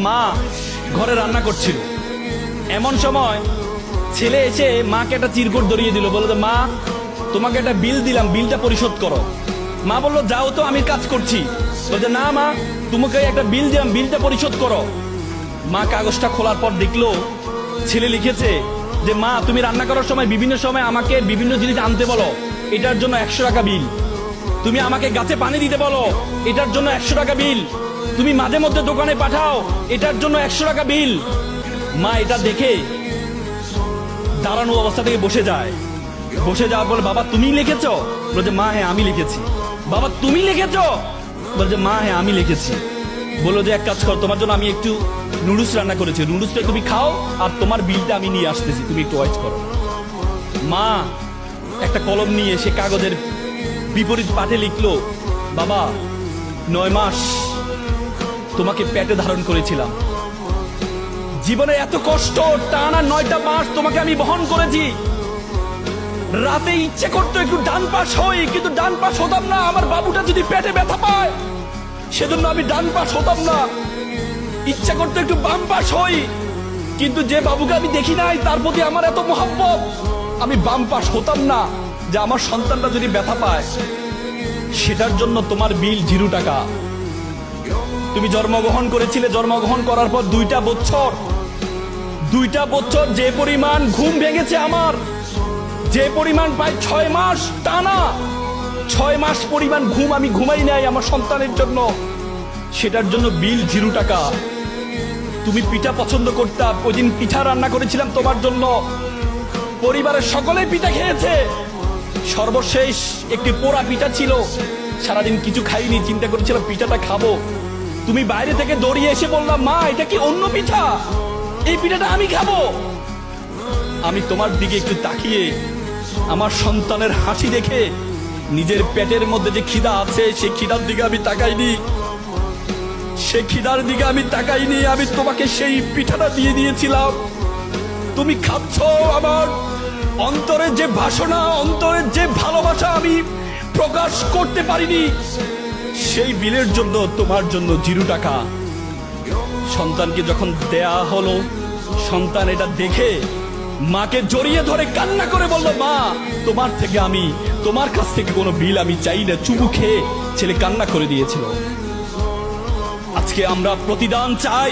মা ঘরে রান্না করছিল। এমন সময় ছেলে এসে মাকে একটা চিরকুট ধরিয়ে দিল, বললো মা তোমাকে একটা বিল দিলাম, বিলটা পরিশোধ করো। মা বললো যাও তো, আমি কাজ করছি। বলছে না মা, তোমাকে একটা বিল দিলাম, বিলটা পরিশোধ করো। মা কাগজটা খোলার পর দেখলো ছেলে লিখেছে যে মা তুমি রান্না করার সময় বিভিন্ন সময় আমাকে বিভিন্ন জিনিস আনতে বলো, এটার জন্য 100 টাকা বিল। তুমি আমাকে গাছে পানি দিতে বলো, এটার জন্য 100 টাকা বিল। তুমি মাঝে মধ্যে দোকানে পাঠাও, এটার জন্য 100 টাকা বিল। মা এটা দেখে দাঁড়ানো অবস্থা থেকে বসে যায়। বসে যাওয়ার পর বাবা তুমি লিখেছো? বলছে মা হ্যাঁ আমি লিখেছি। বাবা তুমি লিখেছো? বলছে মা হ্যাঁ আমি লিখেছি। বললো যে এক কাজ কর, তোমার জন্য আমি একটু নুডলস রান্না করেছি, নুডলসটা তুমি খাও, আর তোমার বিলটা আমি নিয়ে আসতেছি, তুমি একটু ওয়েট করো। মা একটা কলম নিয়ে সে কাগজের বিপরীত পাঠে লিখলো, বাবা 9 মাস তোমাকে পেটে ধারণ করেছিলাম, জীবনে এত কষ্ট, টানা 9টা মাস তোমাকে আমি বহন করেছি। রাতে ইচ্ছে করতো একটু ডান পাশ হই, কিন্তু ডান পাশ হতাম না। আমার বাবুটা যদি পেটে ব্যথা পায় সেজন্য আমি ডান পাশ হতাম না। ইচ্ছা করতো একটু বাম পাশ হই, কিন্তু যে বাবুকে আমি দেখি নাই তার প্রতি আমার এত মহব্বত, আমি বাম পাশ হতাম না যে আমার সন্তানটা যদি ব্যথা পায়। সেটার জন্য তোমার বিল 0 টাকা। তুমি জন্মগ্রহণ করেছিলে, জন্মগ্রহণ করার পর 2টা বছর যে পরিমাণ ঘুম ভেঙেছে আমার, যে পরিমাণ প্রায় 6 মাস টানা, 6 মাস পরিমাণ ঘুম আমি ঘুমাই নাই আমার সন্তানের জন্য, সেটার জন্য বিল 0 টাকা। তুমি পিঠা পছন্দ করতা, ওই দিন পিঠা রান্না করেছিলাম তোমার জন্য, পরিবারের সকলে পিঠা খেয়েছে। সর্বশেষ একটি পোড়া পিঠা ছিল, সারাদিন কিছু খাইনি, চিন্তা করেছিলাম পিঠাটা খাবো। তুমি বাইরে থেকে দৌড়িয়ে এসে বললাম মা এটা কি অন্য পিঠা, এই পিঠাটা আমি খাবো। আমি তোমার দিকে একটু তাকিয়ে আমার সন্তানের হাসি দেখে নিজের পেটের মধ্যে যে খিদা আছে সেই খিদার দিকে আমি তাকাইনি, সে খিদার দিকে আমি তাকাইনি, আমি তোমাকে সেই পিঠাটা দিয়ে দিয়েছিলাম। তুমি খাচ্ছ, আমার অন্তরের যে বাসনা, অন্তরের যে ভালোবাসা আমি প্রকাশ করতে পারিনি, সেই বিলের জন্য তোমার জন্য 0 টাকা। সন্তানকে যখন দেয়া হলো, সন্তান এটা দেখে মাকে জড়িয়ে ধরে কান্না করে বলল মা তোমার কাছ থেকে কোনো বিল আমি চাই না। চুমু খেয়ে ছেলে কান্না করে দিয়েছিল। আজকে আমরা প্রতিদান চাই।